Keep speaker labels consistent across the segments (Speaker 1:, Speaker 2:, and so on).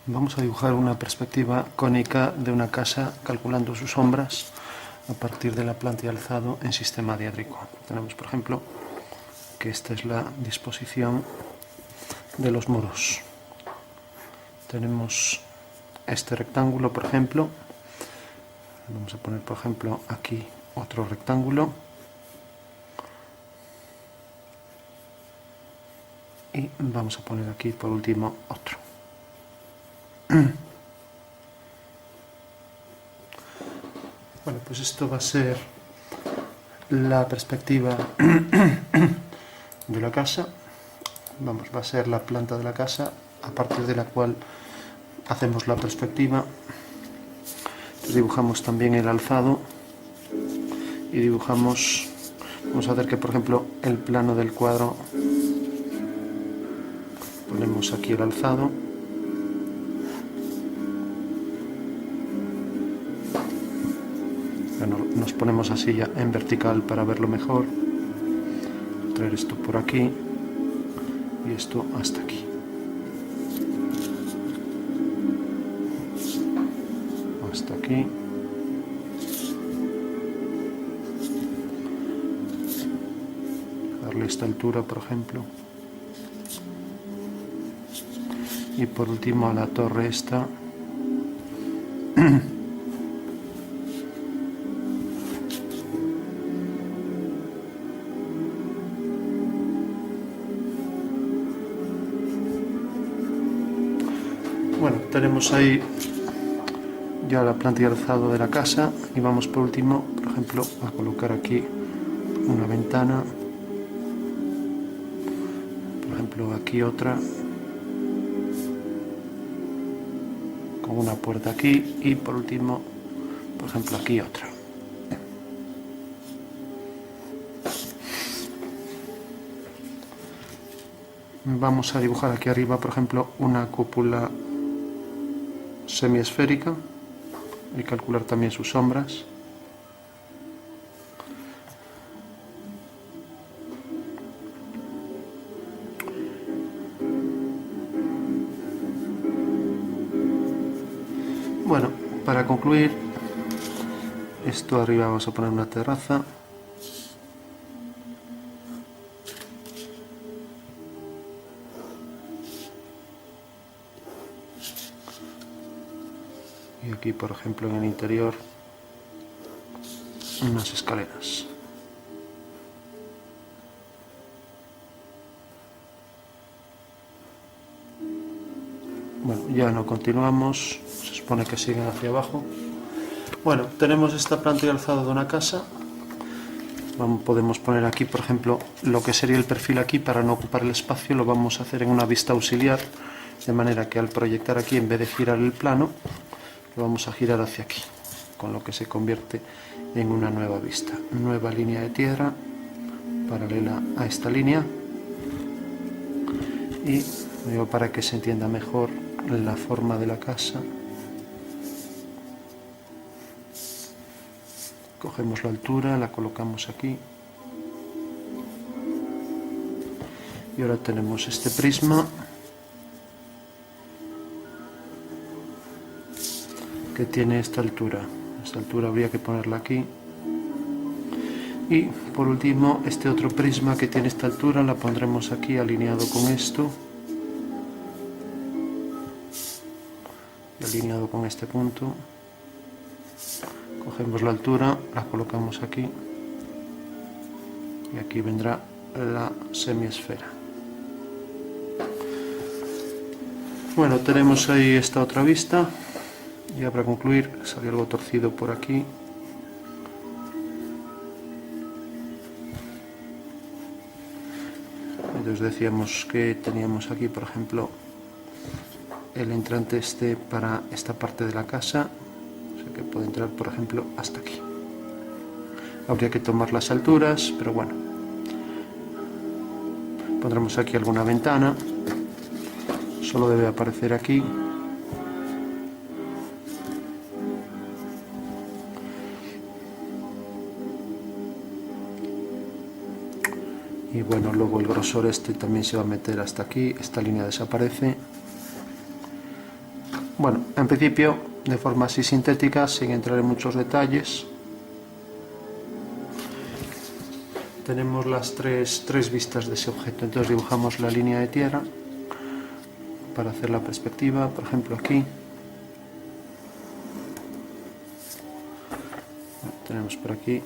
Speaker 1: Vamos a dibujar una perspectiva cónica de una casa calculando sus sombras a partir de la planta y alzado en sistema diédrico. Tenemos, por ejemplo, que esta es la disposición de los muros. Tenemos este rectángulo, por ejemplo. Vamos a poner, por ejemplo, aquí otro rectángulo. Y vamos a poner aquí, por último, otro. Bueno, pues esto va a ser la perspectiva de la casa. Va a ser la planta de la casa, a partir de la cual hacemos la perspectiva. Dibujamos también el alzado y dibujamos, vamos a hacer que, por ejemplo, el plano del cuadro, ponemos aquí el alzado. Bueno, nos ponemos así ya en vertical para verlo mejor. Traer esto por aquí y esto hasta aquí. Hasta aquí. Darle esta altura, por ejemplo. Y por último a la torre esta. Bueno, tenemos ahí ya la planta y alzado de la casa y vamos por último, por ejemplo, a colocar aquí una ventana, por ejemplo aquí otra, con una puerta aquí y por último, por ejemplo aquí otra. Vamos a dibujar aquí arriba, por ejemplo, una cúpula semiesférica y calcular también sus sombras. Bueno, para concluir, esto arriba vamos a poner una terraza. Y aquí, por ejemplo, en el interior, unas escaleras. Bueno, ya no continuamos, se supone que siguen hacia abajo. Bueno, tenemos esta planta y alzado de una casa. Podemos poner aquí, por ejemplo, lo que sería el perfil aquí para no ocupar el espacio. Lo vamos a hacer en una vista auxiliar, de manera que al proyectar aquí, en vez de girar el plano, lo vamos a girar hacia aquí, con lo que se convierte en una nueva vista. Nueva línea de tierra, paralela a esta línea. Y digo, para que se entienda mejor la forma de la casa, cogemos la altura, la colocamos aquí. Y ahora tenemos este prisma que tiene esta altura. Esta altura habría que ponerla aquí. Y por último, este otro prisma que tiene esta altura la pondremos aquí alineado con esto. Y alineado con este punto. Cogemos la altura, la colocamos aquí. Y aquí vendrá la semiesfera. Bueno, tenemos ahí esta otra vista. Ya para concluir, salió algo torcido por aquí. Entonces decíamos que teníamos aquí, por ejemplo, el entrante este para esta parte de la casa, o sea que puede entrar, por ejemplo, hasta aquí. Habría que tomar las alturas, pero bueno. Pondremos aquí alguna ventana, solo debe aparecer aquí. Y bueno, luego el grosor este también se va a meter hasta aquí, esta línea desaparece. Bueno, en principio, de forma así sintética, sin entrar en muchos detalles, tenemos las tres vistas de ese objeto. Entonces dibujamos la línea de tierra para hacer la perspectiva, por ejemplo aquí. Tenemos por aquí.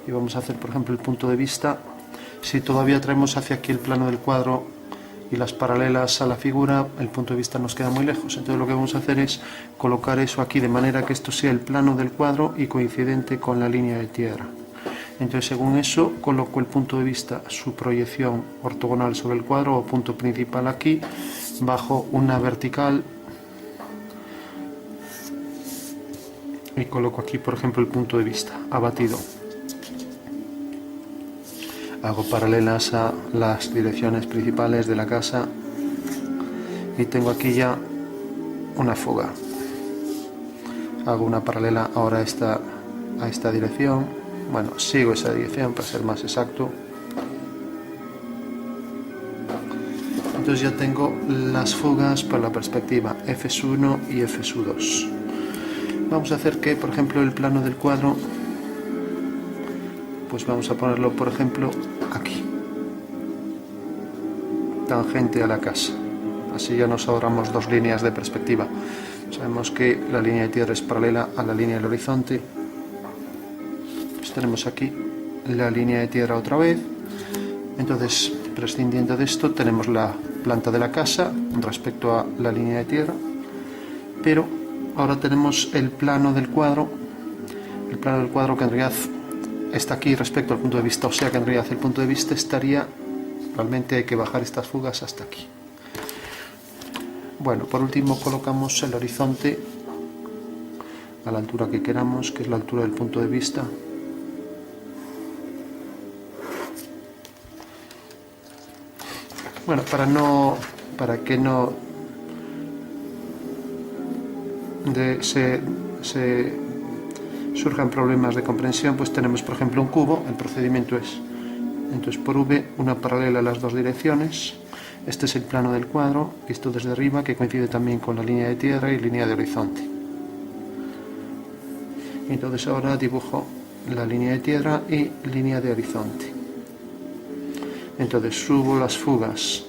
Speaker 1: Y vamos a hacer, por ejemplo, el punto de vista. Si todavía traemos hacia aquí el plano del cuadro y las paralelas a la figura, el punto de vista nos queda muy lejos. Entonces lo que vamos a hacer es colocar eso aquí de manera que esto sea el plano del cuadro y coincidente con la línea de tierra. Entonces, según eso, coloco el punto de vista, su proyección ortogonal sobre el cuadro o punto principal aquí, bajo una vertical y coloco aquí, por ejemplo, el punto de vista abatido. Hago paralelas a las direcciones principales de la casa y tengo aquí ya una fuga. Hago una paralela ahora a esta dirección. Bueno, sigo esa dirección para ser más exacto. Entonces ya tengo las fugas para la perspectiva F1 y F2. Vamos a hacer que, por ejemplo, el plano del cuadro, pues vamos a ponerlo, por ejemplo, aquí, tangente a la casa. Así ya nos ahorramos dos líneas de perspectiva. Sabemos que la línea de tierra es paralela a la línea del horizonte. Pues tenemos aquí la línea de tierra otra vez. Entonces, prescindiendo de esto, tenemos la planta de la casa respecto a la línea de tierra, pero ahora tenemos el plano del cuadro. El plano del cuadro que en realidad está aquí respecto al punto de vista, o sea que en realidad el punto de vista estaría, realmente hay que bajar estas fugas hasta aquí. Bueno, por último colocamos el horizonte a la altura que queramos, que es la altura del punto de vista. Bueno, para que no se surjan problemas de comprensión, pues tenemos, por ejemplo, un cubo. El procedimiento es, entonces, por V, una paralela a las dos direcciones. Este es el plano del cuadro, visto desde arriba, que coincide también con la línea de tierra y línea de horizonte. Entonces ahora dibujo la línea de tierra y línea de horizonte. Entonces subo las fugas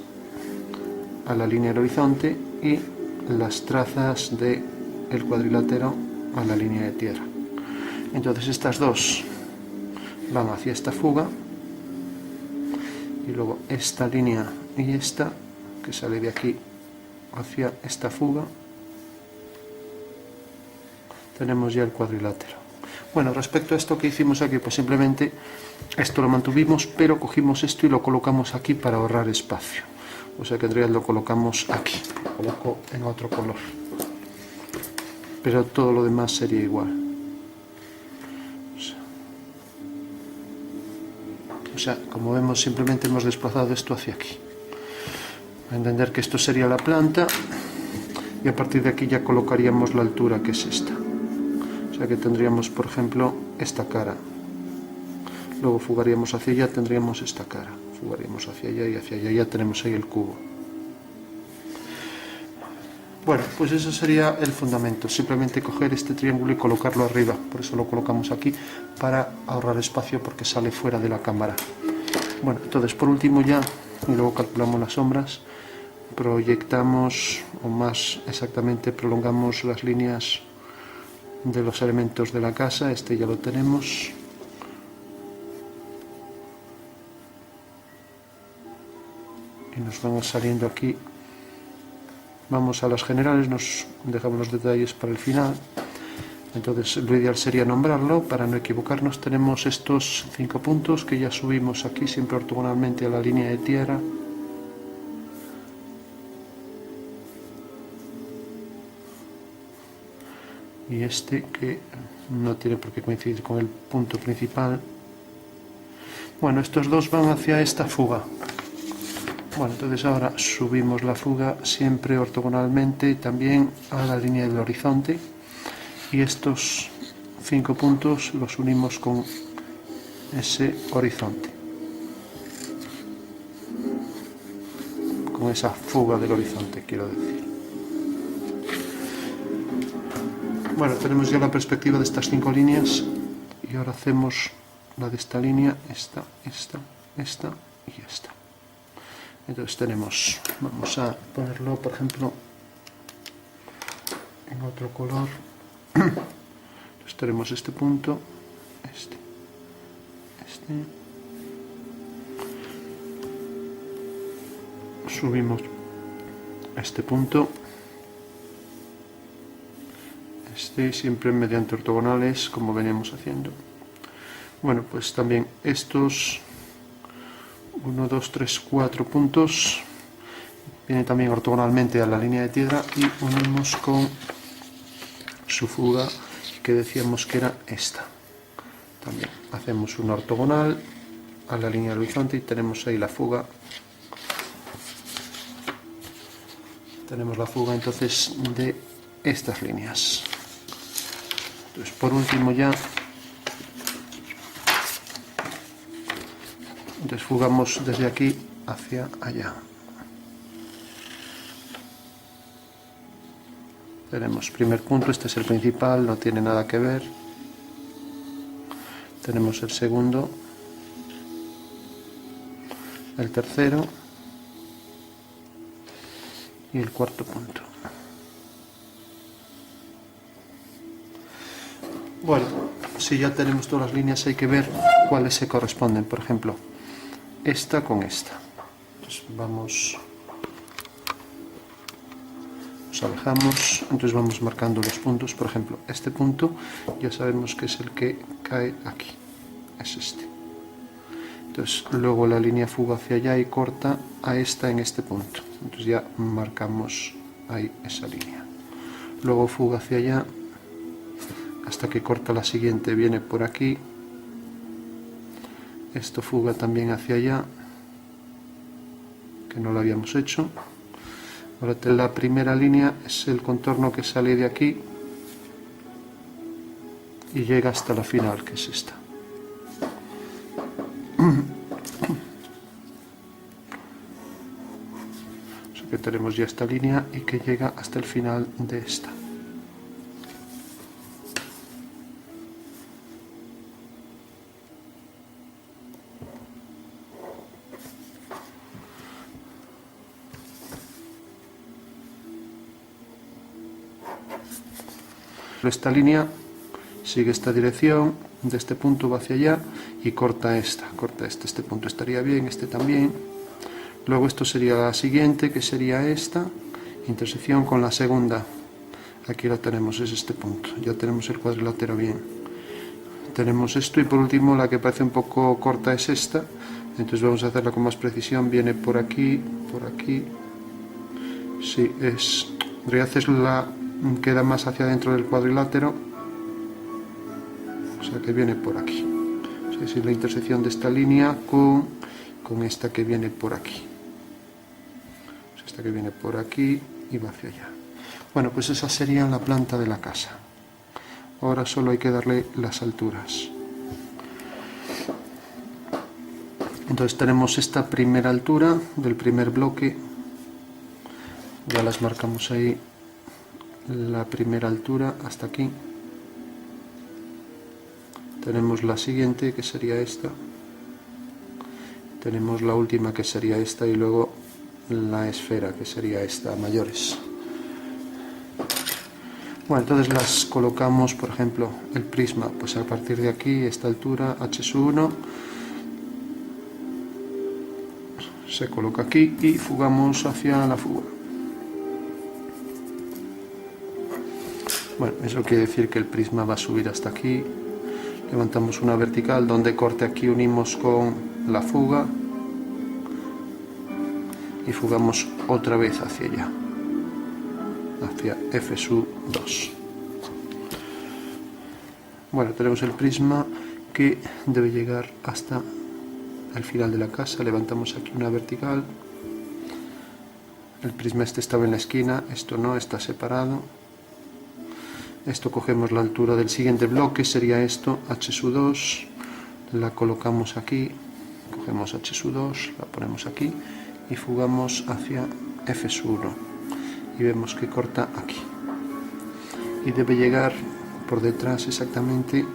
Speaker 1: a la línea del horizonte y las trazas del cuadrilátero a la línea de tierra. Entonces estas dos van hacia esta fuga y luego esta línea y esta que sale de aquí hacia esta fuga. Tenemos ya el cuadrilátero. Bueno, respecto a esto que hicimos aquí, pues simplemente esto lo mantuvimos, pero cogimos esto y lo colocamos aquí para ahorrar espacio. O sea que en realidad lo colocamos aquí, lo coloco en otro color. Pero todo lo demás sería igual. O sea, como vemos, simplemente hemos desplazado esto hacia aquí. A entender que esto sería la planta y a partir de aquí ya colocaríamos la altura, que es esta. O sea que tendríamos, por ejemplo, esta cara. Luego fugaríamos hacia allá, tendríamos esta cara. Fugaríamos hacia allá y hacia allá, ya tenemos ahí el cubo. Bueno, pues eso sería el fundamento. Simplemente coger este triángulo y colocarlo arriba. Por eso lo colocamos aquí, para ahorrar espacio, porque sale fuera de la cámara. Bueno, entonces por último ya, y luego calculamos las sombras, proyectamos, o más exactamente prolongamos las líneas de los elementos de la casa. Este ya lo tenemos. Y nos van saliendo aquí. Vamos a las generales, nos dejamos los detalles para el final. Entonces lo ideal sería nombrarlo para no equivocarnos. Tenemos estos 5 puntos que ya subimos aquí, siempre ortogonalmente a la línea de tierra. Y este que no tiene por qué coincidir con el punto principal. Bueno, estos dos van hacia esta fuga. Bueno, entonces ahora subimos la fuga siempre ortogonalmente también a la línea del horizonte y estos 5 puntos los unimos con ese horizonte, con esa fuga del horizonte, quiero decir. Bueno, tenemos ya la perspectiva de estas 5 líneas y ahora hacemos la de esta línea, esta y esta. Entonces tenemos, vamos a ponerlo por ejemplo en otro color. Entonces tenemos este punto, este. Subimos este punto, siempre mediante ortogonales como veníamos haciendo. Bueno, pues también estos 1, 2, 3, 4 puntos vienen también ortogonalmente a la línea de tierra y unimos con su fuga que decíamos que era esta. También hacemos una ortogonal a la línea del horizonte y tenemos ahí la fuga. Tenemos la fuga entonces de estas líneas. Entonces por último ya, entonces fugamos desde aquí hacia allá. Tenemos primer punto, este es el principal, no tiene nada que ver. Tenemos el segundo, el tercero y el cuarto punto. Bueno, si ya tenemos todas las líneas hay que ver cuáles se corresponden. Por ejemplo, esta con esta. Entonces vamos, nos alejamos, entonces vamos marcando los puntos. Por ejemplo, este punto ya sabemos que es el que cae aquí, es este. Entonces luego la línea fuga hacia allá y corta a esta en este punto. Entonces ya marcamos ahí esa línea. Luego fuga hacia allá hasta que corta la siguiente, viene por aquí. Esto fuga también hacia allá, que no lo habíamos hecho. Ahora la primera línea es el contorno que sale de aquí y llega hasta la final, que es esta. O sea que tenemos ya esta línea y que llega hasta el final de esta. Esta línea sigue esta dirección, de este punto va hacia allá y corta este, este punto estaría bien, este también. Luego esto sería la siguiente, que sería esta, intersección con la segunda, aquí la tenemos, es este punto, ya tenemos el cuadrilátero bien. Tenemos esto y por último la que parece un poco corta es esta, entonces vamos a hacerla con más precisión, viene por aquí, sí, es, en realidad es la queda más hacia dentro del cuadrilátero, o sea que viene por aquí. O sea, es la intersección de esta línea con esta que viene por aquí. O sea, esta que viene por aquí y va hacia allá. Bueno, pues esa sería la planta de la casa. Ahora solo hay que darle las alturas. Entonces tenemos esta primera altura del primer bloque, ya las marcamos ahí. La primera altura hasta aquí. Tenemos la siguiente que sería esta. Tenemos la última que sería esta y luego la esfera que sería esta, mayores. Bueno, entonces las colocamos, por ejemplo, el prisma, pues a partir de aquí, esta altura, H1, se coloca aquí y fugamos hacia la fuga. Bueno, eso quiere decir que el prisma va a subir hasta aquí, levantamos una vertical donde corte aquí, unimos con la fuga y fugamos otra vez hacia allá, hacia F2. Bueno, tenemos el prisma que debe llegar hasta el final de la casa, levantamos aquí una vertical, el prisma este estaba en la esquina, esto no, está separado. Esto cogemos la altura del siguiente bloque, sería esto, H2, la colocamos aquí, cogemos H2, la ponemos aquí y fugamos hacia F1 y vemos que corta aquí. y debe llegar por detrás exactamente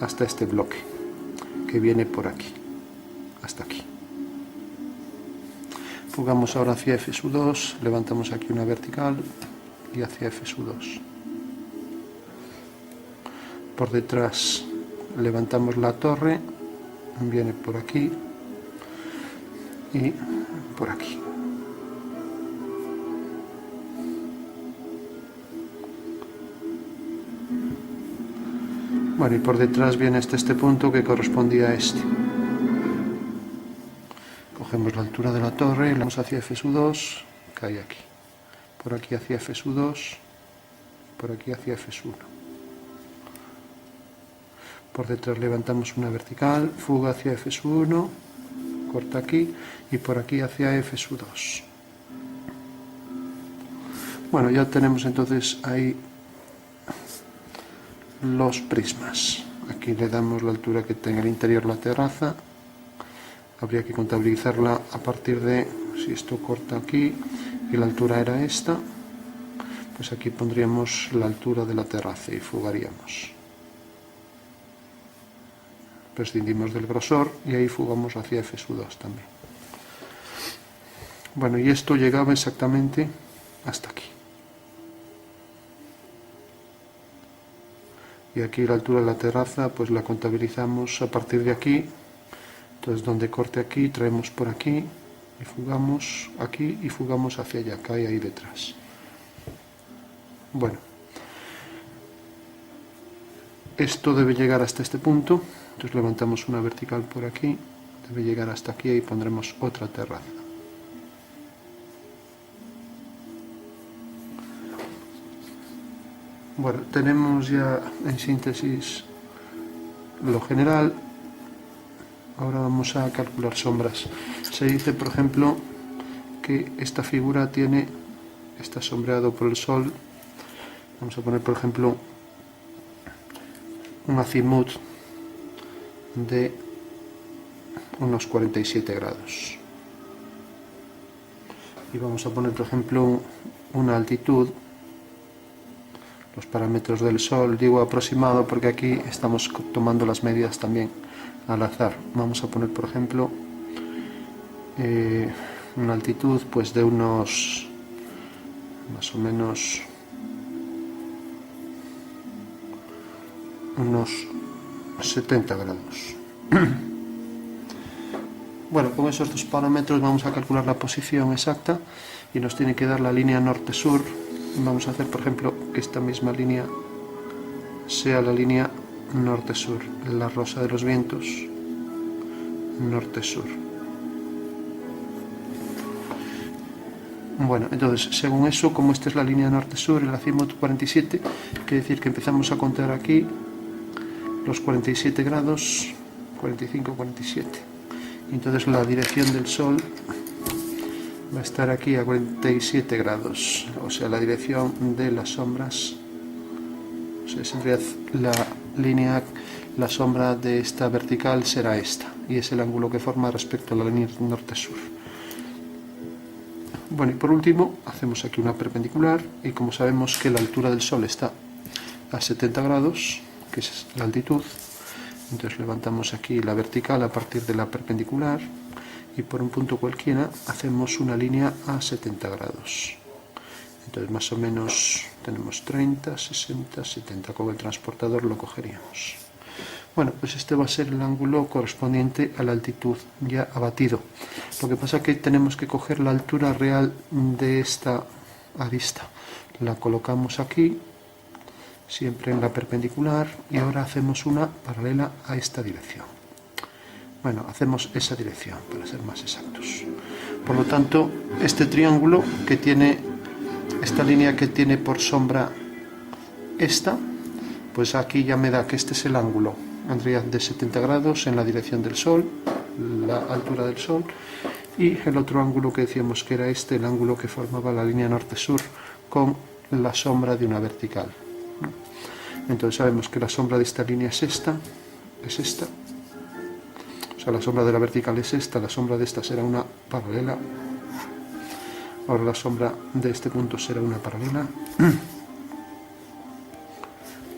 Speaker 1: hasta este bloque que viene por aquí, hasta aquí. Fugamos ahora hacia F2, levantamos aquí una vertical y hacia F2. Por detrás levantamos la torre, viene por aquí y por aquí. Bueno, y por detrás viene hasta este punto que correspondía a este. Cogemos la altura de la torre, vamos hacia F2, cae aquí. Por aquí hacia F2, por aquí hacia F1. Por detrás levantamos una vertical, fuga hacia F1, corta aquí y por aquí hacia F2. Bueno, ya tenemos entonces ahí los prismas. Aquí le damos la altura que tenga el interior la terraza. Habría que contabilizarla a partir de, si esto corta aquí y la altura era esta, pues aquí pondríamos la altura de la terraza y fugaríamos. Prescindimos del grosor y ahí fugamos hacia F2 también. Bueno, y esto llegaba exactamente hasta aquí. Y aquí la altura de la terraza pues la contabilizamos a partir de aquí. Entonces donde corte aquí traemos por aquí y fugamos aquí y fugamos hacia allá, cae ahí detrás. Bueno, esto debe llegar hasta este punto, entonces levantamos una vertical por aquí, debe llegar hasta aquí y pondremos otra terraza. Bueno, tenemos ya en síntesis lo general. Ahora vamos a calcular sombras. Se dice, por ejemplo, que esta figura está sombreado por el sol. Vamos a poner, por ejemplo, un azimut de unos 47 grados. Y vamos a poner, por ejemplo, una altitud. Los parámetros del sol, digo aproximado porque aquí estamos tomando las medidas también al azar. Vamos a poner, por ejemplo, una altitud pues de unos más o menos unos 70 grados. Bueno, con esos dos parámetros vamos a calcular la posición exacta y nos tiene que dar la línea norte-sur. Vamos a hacer, por ejemplo, que esta misma línea sea la línea norte-sur, la rosa de los vientos, norte-sur. Bueno, entonces, según eso, como esta es la línea norte-sur, el azimut 47, quiere decir que empezamos a contar aquí los 47 grados, 45, 47. Entonces la dirección del sol va a estar aquí a 47 grados, o sea, la dirección de las sombras, o sea, sería la línea, la sombra de esta vertical será esta, y es el ángulo que forma respecto a la línea norte-sur. Bueno, y por último, hacemos aquí una perpendicular, y como sabemos que la altura del sol está a 70 grados, que es la altitud, entonces levantamos aquí la vertical a partir de la perpendicular, y por un punto cualquiera hacemos una línea a 70 grados. Entonces más o menos tenemos 30, 60, 70, con el transportador lo cogeríamos. Bueno, pues este va a ser el ángulo correspondiente a la altitud ya abatido. Lo que pasa es que tenemos que coger la altura real de esta arista. La colocamos aquí, siempre en la perpendicular, y ahora hacemos una paralela a esta dirección. Bueno, hacemos esa dirección para ser más exactos. Por lo tanto, este triángulo que tiene, esta línea que tiene por sombra esta, pues aquí ya me da que este es el ángulo. Andría de 70 grados en la dirección del sol, la altura del sol, y el otro ángulo que decíamos que era este, el ángulo que formaba la línea norte-sur con la sombra de una vertical. Entonces sabemos que la sombra de esta línea es esta, o sea, la sombra de la vertical es esta, la sombra de esta será una paralela, ahora la sombra de este punto será una paralela,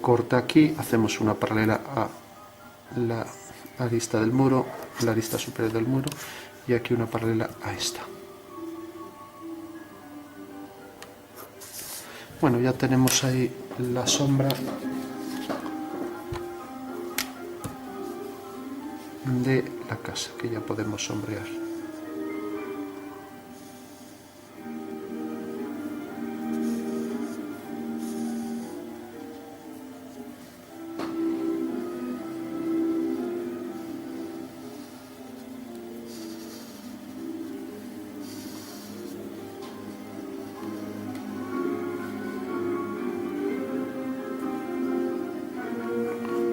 Speaker 1: corta aquí, hacemos una paralela a la arista del muro, la arista superior del muro, y aquí una paralela a esta. Bueno, ya tenemos ahí la sombra de la casa, que ya podemos sombrear.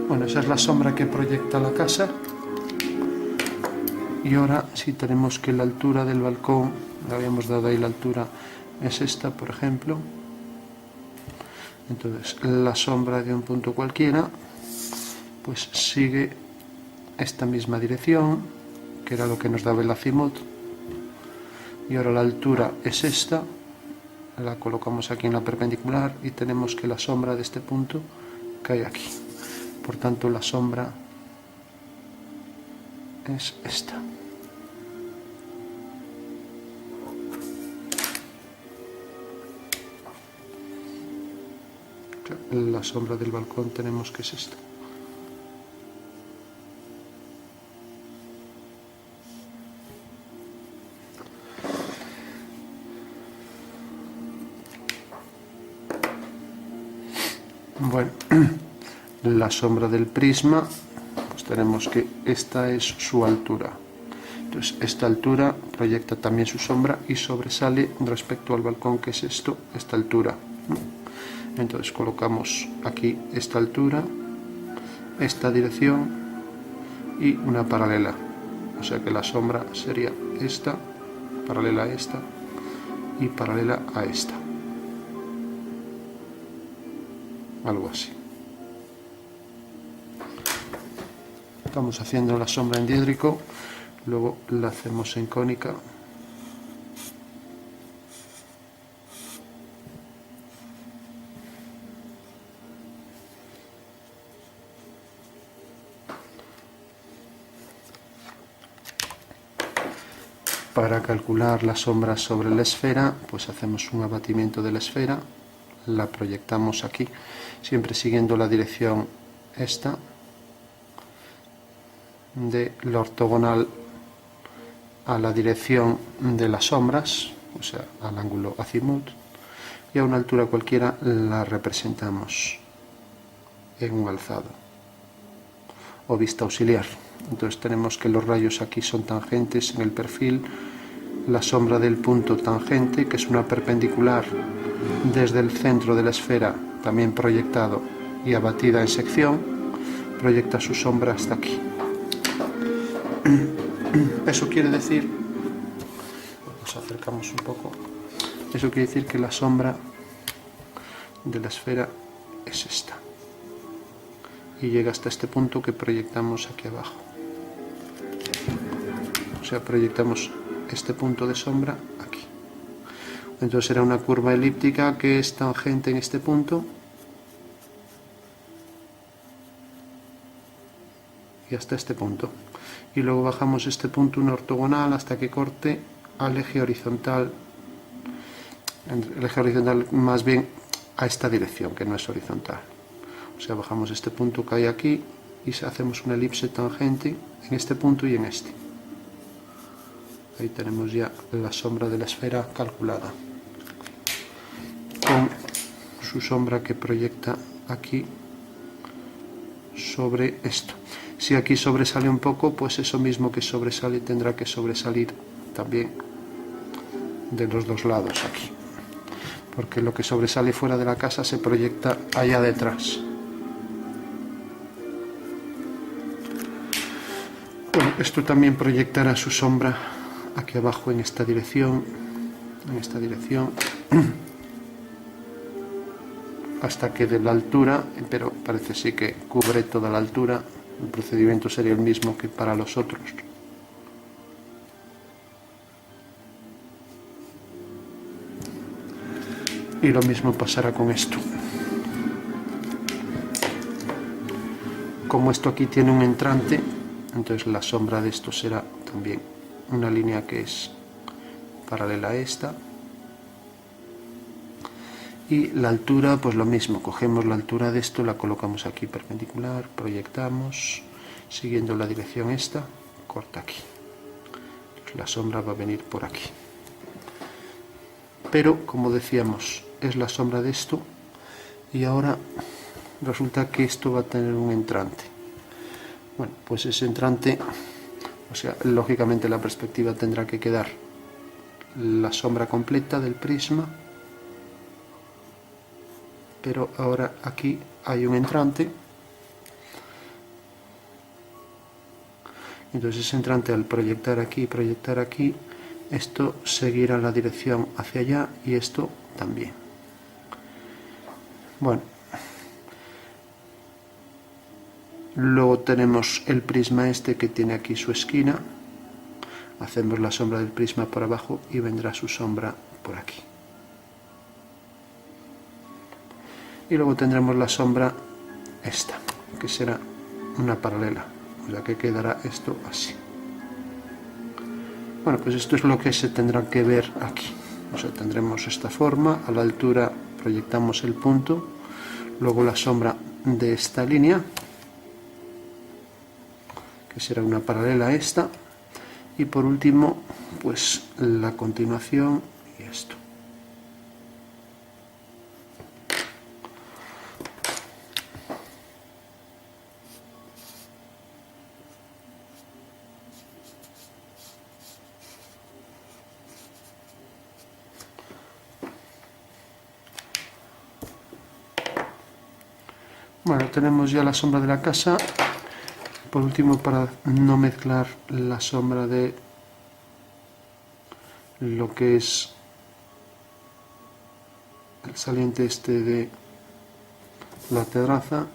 Speaker 1: Bueno, esa es la sombra que proyecta la casa. Y ahora, si tenemos que la altura del balcón, le habíamos dado ahí la altura, es esta, por ejemplo. Entonces, la sombra de un punto cualquiera, pues sigue esta misma dirección, que era lo que nos daba el azimut. Y ahora la altura es esta, la colocamos aquí en la perpendicular y tenemos que la sombra de este punto cae aquí. Por tanto, la sombra es esta. La sombra del balcón tenemos que es esta. Bueno, la sombra del prisma, pues tenemos que esta es su altura. Entonces, esta altura proyecta también su sombra y sobresale respecto al balcón, que es esto, esta altura. Entonces colocamos aquí esta altura, esta dirección y una paralela. O sea que la sombra sería esta, paralela a esta y paralela a esta. Algo así. Estamos haciendo la sombra en diédrico, luego la hacemos en cónica. Para calcular la sombra sobre la esfera, pues hacemos un abatimiento de la esfera, la proyectamos aquí, siempre siguiendo la dirección esta, de la ortogonal a la dirección de las sombras, o sea, al ángulo azimut, y a una altura cualquiera la representamos en un alzado o vista auxiliar. Entonces tenemos que los rayos aquí son tangentes en el perfil, la sombra del punto tangente, que es una perpendicular desde el centro de la esfera, también proyectado y abatida en sección, proyecta su sombra hasta aquí. Eso quiere decir, nos acercamos un poco, eso quiere decir que la sombra de la esfera es esta y llega hasta este punto que proyectamos aquí abajo. O sea, proyectamos este punto de sombra aquí. Entonces será una curva elíptica que es tangente en este punto y hasta este punto. Y luego bajamos este punto una ortogonal hasta que corte al eje horizontal. El eje horizontal más bien a esta dirección, que no es horizontal. O sea, bajamos este punto que hay aquí y hacemos una elipse tangente en este punto y en este. Ahí tenemos ya la sombra de la esfera calculada, con su sombra que proyecta aquí sobre esto. Si aquí sobresale un poco, pues eso mismo que sobresale tendrá que sobresalir también de los dos lados aquí, porque lo que sobresale fuera de la casa se proyecta allá detrás. Bueno, esto también proyectará su sombra aquí abajo en esta dirección, hasta que de la altura, pero parece sí que cubre toda la altura. El procedimiento sería el mismo que para los otros. Y lo mismo pasará con esto. como esto aquí tiene un entrante, entonces la sombra de esto será también una línea que es paralela a esta. Y la altura, pues lo mismo, cogemos la altura de esto, la colocamos aquí perpendicular, proyectamos, siguiendo la dirección esta, corta aquí. Entonces la sombra va a venir por aquí. Pero, como decíamos, es la sombra de esto, y ahora resulta que esto va a tener un entrante. Bueno, pues ese entrante, o sea, lógicamente la perspectiva tendrá que quedar la sombra completa del prisma, pero ahora aquí hay un entrante, entonces ese entrante al proyectar aquí y proyectar aquí, esto seguirá la dirección hacia allá y esto también. Bueno, luego tenemos el prisma este que tiene aquí su esquina, hacemos la sombra del prisma por abajo y vendrá su sombra por aquí. Y luego tendremos la sombra esta, que será una paralela, o sea que quedará esto así. Bueno, pues esto es lo que se tendrá que ver aquí. O sea, tendremos esta forma, a la altura proyectamos el punto, luego la sombra de esta línea, que será una paralela a esta, y por último, pues la continuación y esto. Bueno, tenemos ya la sombra de la casa. Por último, para no mezclar la sombra de lo que es el saliente este de la terraza,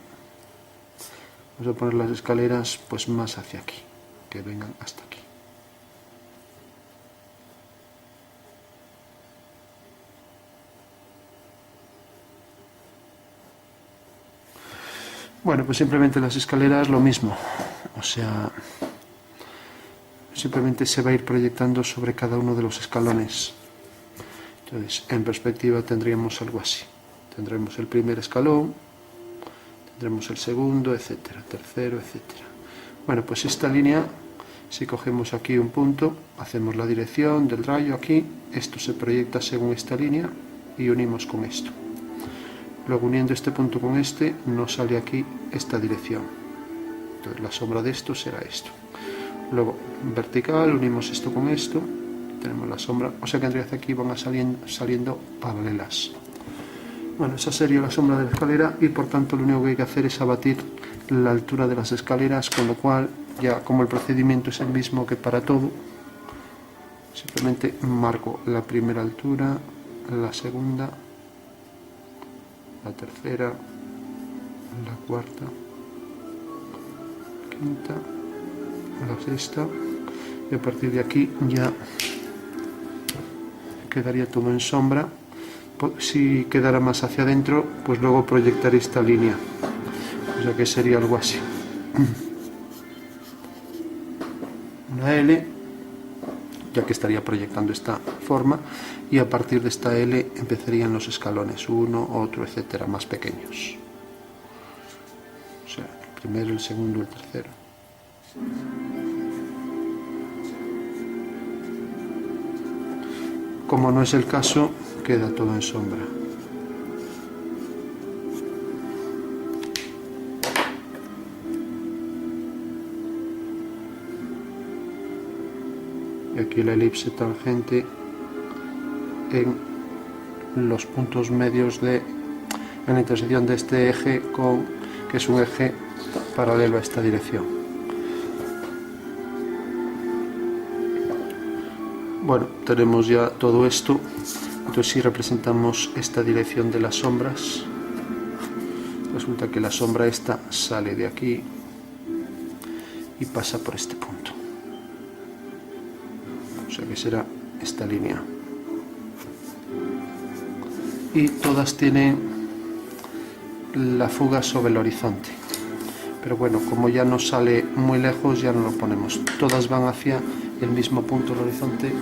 Speaker 1: vamos a poner las escaleras pues más hacia aquí, que vengan hasta aquí. Bueno, pues simplemente las escaleras lo mismo, o sea, simplemente se va a ir proyectando sobre cada uno de los escalones. Entonces, en perspectiva tendríamos algo así. Tendremos el primer escalón, tendremos el segundo, etcétera, tercero, etcétera. Bueno, pues esta línea, si cogemos aquí un punto, hacemos la dirección del rayo aquí, esto se proyecta según esta línea y unimos con esto. Luego, uniendo este punto con este, nos sale aquí esta dirección. Entonces la sombra de esto será esto. Luego, vertical, unimos esto con esto, tenemos la sombra, o sea que entre aquí van saliendo paralelas. Bueno, esa sería la sombra de la escalera y por tanto lo único que hay que hacer es abatir la altura de las escaleras, con lo cual, ya como el procedimiento es el mismo que para todo, simplemente marco la primera altura, la segunda, la tercera, la cuarta, quinta, la sexta, y a partir de aquí ya quedaría todo en sombra. Si quedara más hacia adentro, pues luego proyectaré esta línea, o sea que sería algo así, una L, ya que estaría proyectando esta forma, y a partir de esta L empezarían los escalones, uno, otro, etcétera, más pequeños. O sea, el primero, el segundo, el tercero. Como no es el caso, queda todo en sombra. Y aquí la elipse tangente en los puntos medios en la intersección de este eje que es un eje paralelo a esta dirección. Bueno, tenemos ya todo esto. Entonces, si representamos esta dirección de las sombras, resulta que la sombra esta sale de aquí y pasa por este punto, o sea que será esta línea. Y todas tienen la fuga sobre el horizonte, pero bueno, como ya no sale muy lejos, ya no lo ponemos. Todas van hacia el mismo punto del horizonte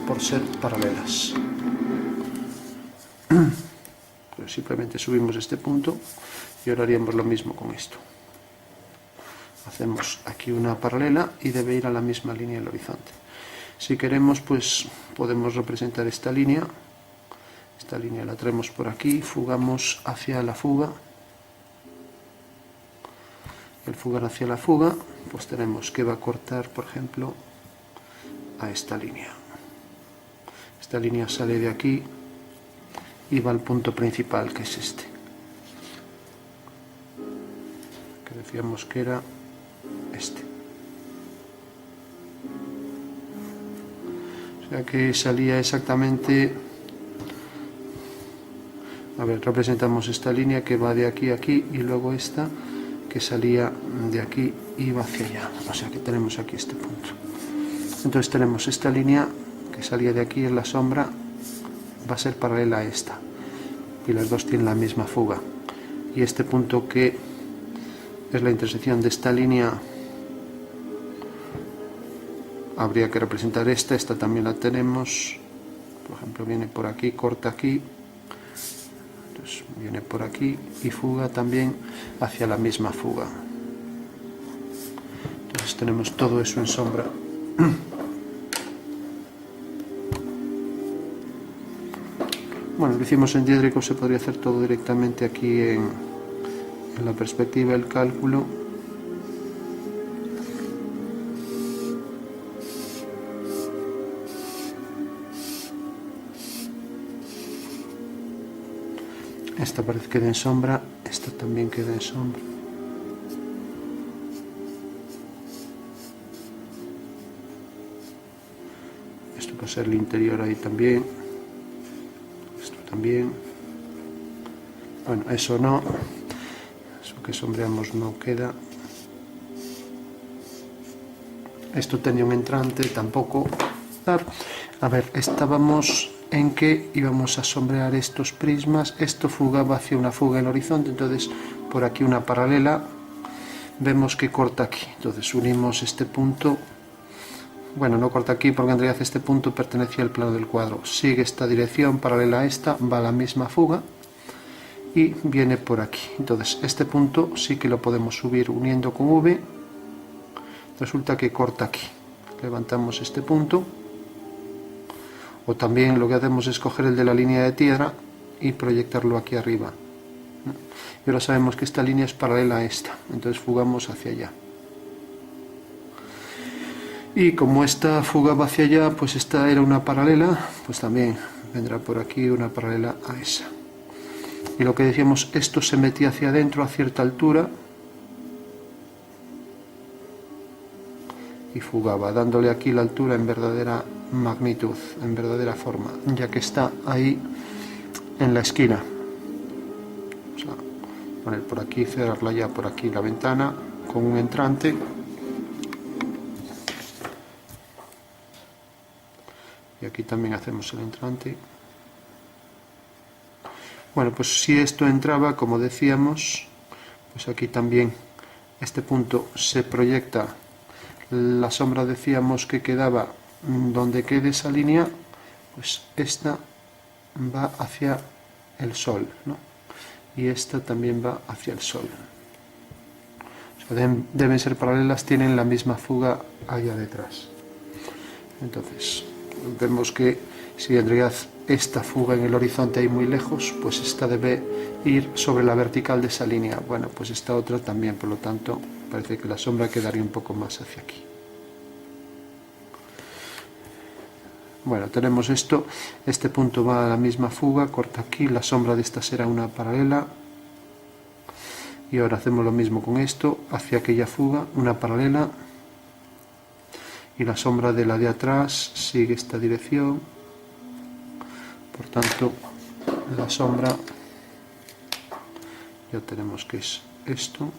Speaker 1: por ser paralelas. Pues simplemente subimos este punto y ahora haríamos lo mismo con esto. Hacemos aquí una paralela y debe ir a la misma línea del horizonte. Si queremos, pues podemos representar esta línea. Esta línea la traemos por aquí, fugamos hacia la fuga. El fugar hacia la fuga, pues tenemos que va a cortar, por ejemplo, a esta línea. Esta línea sale de aquí y va al punto principal, que es este. Que decíamos que era este. O sea que salía exactamente... A ver, representamos esta línea que va de aquí a aquí y luego esta que salía de aquí y va hacia allá. O sea que tenemos aquí este punto. Entonces tenemos esta línea que salía de aquí en la sombra, va a ser paralela a esta. Y las dos tienen la misma fuga. Y este punto que es la intersección de esta línea, habría que representar esta también la tenemos. Por ejemplo, viene por aquí, corta aquí. Entonces viene por aquí y fuga también hacia la misma fuga. Entonces tenemos todo eso en sombra. Bueno, lo hicimos en diédrico, se podría hacer todo directamente aquí en la perspectiva, el cálculo. Esta parece que queda en sombra, esta también queda en sombra. Esto va a ser el interior ahí también. Esto también. Bueno, eso no. Eso que sombreamos no queda. Esto tenía un entrante, tampoco. A ver, estábamos en que íbamos a sombrear estos prismas. Esto fugaba hacia una fuga en el horizonte, entonces por aquí una paralela. Vemos que corta aquí, entonces unimos este punto. Bueno, no corta aquí porque en realidad este punto pertenecía al plano del cuadro. Sigue esta dirección paralela a esta, va a la misma fuga y viene por aquí. Entonces este punto sí que lo podemos subir uniendo con V. Resulta que corta aquí. Levantamos este punto. O también lo que hacemos es coger el de la línea de tierra y proyectarlo aquí arriba. Y ahora sabemos que esta línea es paralela a esta. Entonces fugamos hacia allá. Y como esta fuga va hacia allá, pues esta era una paralela, pues también vendrá por aquí una paralela a esa. Y lo que decíamos, esto se metía hacia adentro a cierta altura y fugaba, dándole aquí la altura en verdadera magnitud, en verdadera forma, ya que está ahí en la esquina. Vamos a poner por aquí, cerrarla ya por aquí la ventana con un entrante. Y aquí también hacemos el entrante. Bueno, pues si esto entraba, como decíamos, pues aquí también este punto se proyecta. La sombra decíamos que quedaba donde quede esa línea, pues esta va hacia el sol, ¿no? Y esta también va hacia el sol. O sea, deben ser paralelas, tienen la misma fuga allá detrás. Entonces vemos que si en realidad esta fuga en el horizonte hay muy lejos, pues esta debe ir sobre la vertical de esa línea. Bueno, pues esta otra también, por lo tanto parece que la sombra quedaría un poco más hacia aquí. Bueno, tenemos esto, este punto va a la misma fuga, corta aquí, la sombra de esta será una paralela. Y ahora hacemos lo mismo con esto, hacia aquella fuga, una paralela. Y la sombra de la de atrás sigue esta dirección. Por tanto, la sombra ya tenemos que es esto.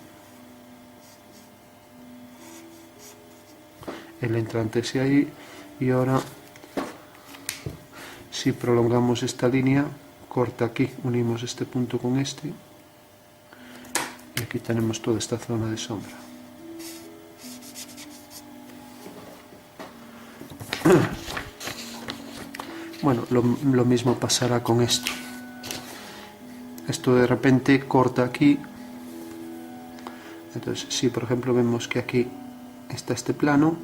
Speaker 1: El entrante es ahí. Y ahora, si prolongamos esta línea, corta aquí, unimos este punto con este. y aquí tenemos toda esta zona de sombra. Bueno, lo mismo pasará con esto. Esto de repente corta aquí. Entonces, si por ejemplo vemos que aquí está este plano,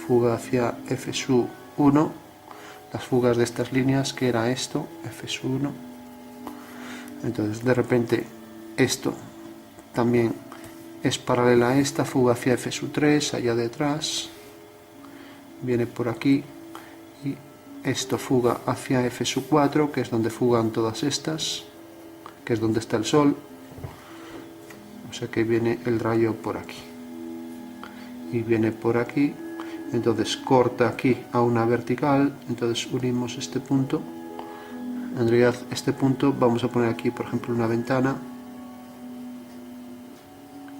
Speaker 1: fuga hacia F1, las fugas de estas líneas, que era esto, F1. Entonces, de repente, esto también es paralela a esta, fuga hacia F3, allá detrás, viene por aquí, y esto fuga hacia F4, que es donde fugan todas estas, que es donde está el Sol. O sea que viene el rayo por aquí y viene por aquí, entonces corta aquí a una vertical, entonces unimos este punto. En realidad este punto vamos a poner aquí por ejemplo una ventana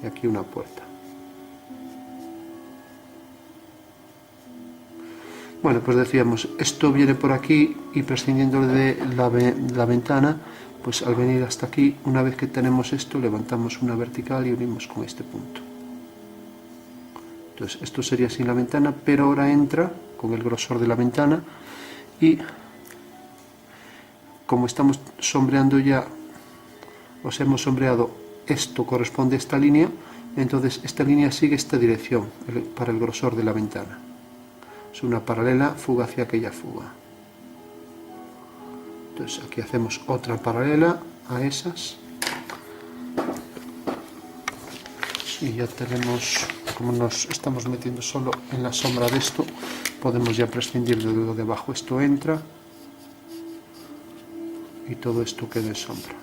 Speaker 1: y aquí una puerta. Bueno, pues decíamos, esto viene por aquí y prescindiendo de la ventana, pues al venir hasta aquí, una vez que tenemos esto, levantamos una vertical y unimos con este punto. Entonces esto sería sin la ventana, pero ahora entra con el grosor de la ventana y como estamos sombreando ya, os hemos sombreado, esto corresponde a esta línea, entonces esta línea sigue esta dirección para el grosor de la ventana. Es una paralela, fuga hacia aquella fuga. Entonces aquí hacemos otra paralela a esas y ya tenemos, como nos estamos metiendo solo en la sombra de esto, podemos ya prescindir de lo de abajo. Esto entra y todo esto queda en sombra.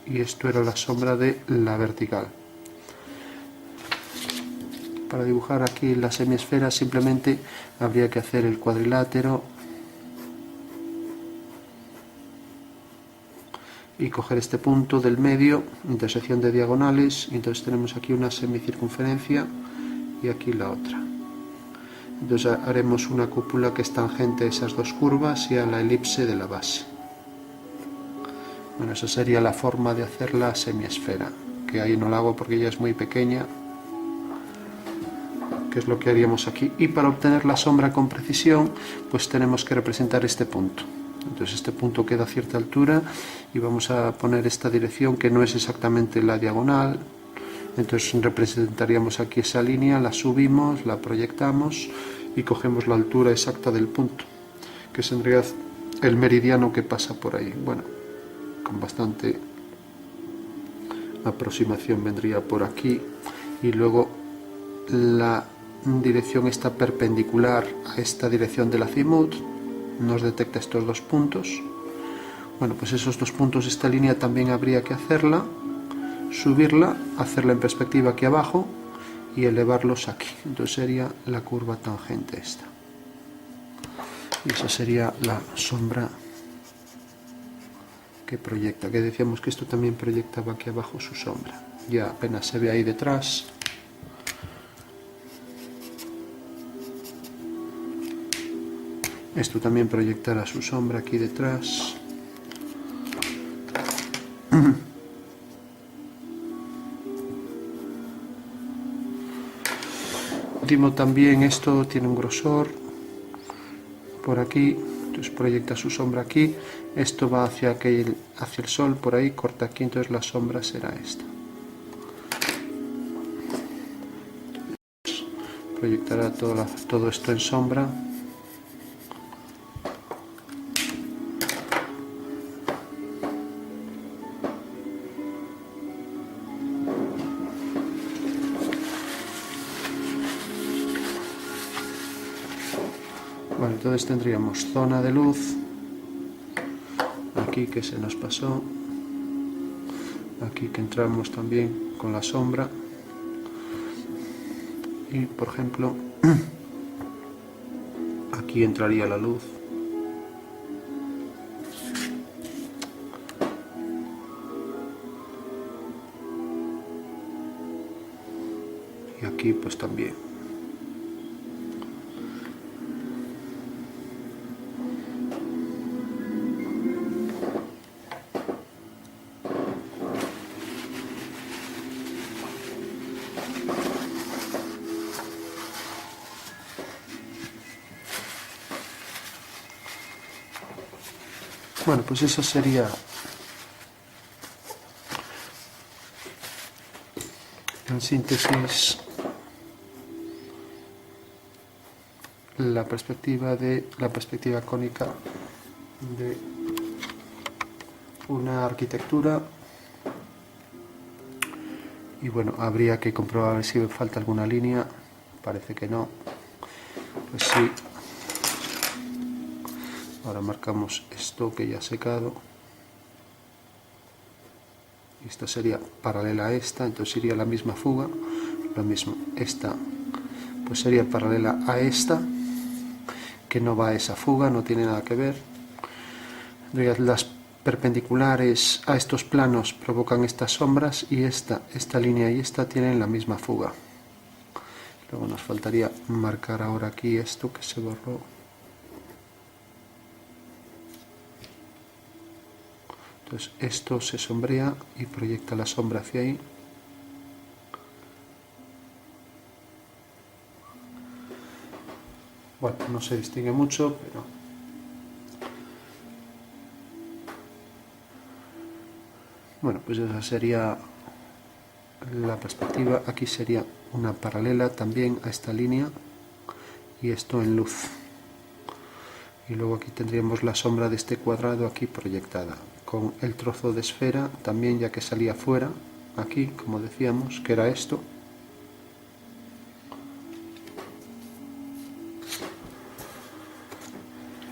Speaker 1: Y esto era la sombra de la vertical. Para dibujar aquí la semiesfera simplemente habría que hacer el cuadrilátero y coger este punto del medio, intersección de diagonales, y entonces tenemos aquí una semicircunferencia y aquí la otra. Entonces haremos una cúpula que es tangente a esas dos curvas y a la elipse de la base. Bueno, esa sería la forma de hacer la semiesfera, que ahí no la hago porque ya es muy pequeña, que es lo que haríamos aquí. Y para obtener la sombra con precisión, pues tenemos que representar este punto. Entonces este punto queda a cierta altura y vamos a poner esta dirección que no es exactamente la diagonal. Entonces representaríamos aquí esa línea, la subimos, la proyectamos y cogemos la altura exacta del punto, que es en realidad el meridiano que pasa por ahí. Bueno, con bastante aproximación vendría por aquí y luego la dirección está perpendicular a esta dirección del azimut, nos detecta estos dos puntos. Bueno, pues esos dos puntos, esta línea también habría que hacerla, subirla, hacerla en perspectiva aquí abajo y elevarlos aquí. Entonces sería la curva tangente esta. Y esa sería la sombra que proyecta, que decíamos que esto también proyectaba aquí abajo su sombra. Ya apenas se ve ahí detrás. Esto también proyectará su sombra aquí detrás. Último también, esto tiene un grosor por aquí, entonces proyecta su sombra aquí. Esto va hacia el sol por ahí, corta aquí, entonces la sombra será esta. Proyectará todo esto en sombra. Bueno, entonces tendríamos zona de luz, aquí que se nos pasó, aquí que entramos también con la sombra, y por ejemplo, aquí entraría la luz. Y aquí pues también. Bueno, pues esa sería en síntesis la perspectiva cónica de una arquitectura. Y bueno, habría que comprobar si falta alguna línea. Parece que no. Pues sí. Ahora marcamos esto que ya ha secado. Esta sería paralela a esta, entonces sería la misma fuga. Lo mismo, esta pues sería paralela a esta, que no va a esa fuga, no tiene nada que ver. Las perpendiculares a estos planos provocan estas sombras y esta línea y esta tienen la misma fuga. Luego nos faltaría marcar ahora aquí esto que se borró. Entonces esto se sombrea y proyecta la sombra hacia ahí. Bueno, no se distingue mucho, pero bueno, pues esa sería la perspectiva. Aquí sería una paralela también a esta línea y esto en luz. Y luego aquí tendríamos la sombra de este cuadrado aquí proyectada, con el trozo de esfera también, ya que salía fuera, aquí, como decíamos, que era esto.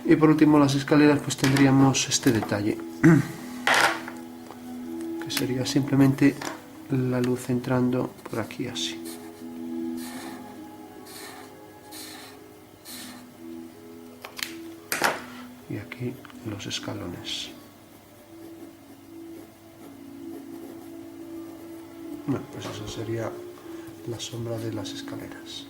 Speaker 1: Y por último las escaleras, pues tendríamos este detalle, que sería simplemente la luz entrando por aquí así. Y aquí los escalones. Bueno, pues esa sería la sombra de las escaleras.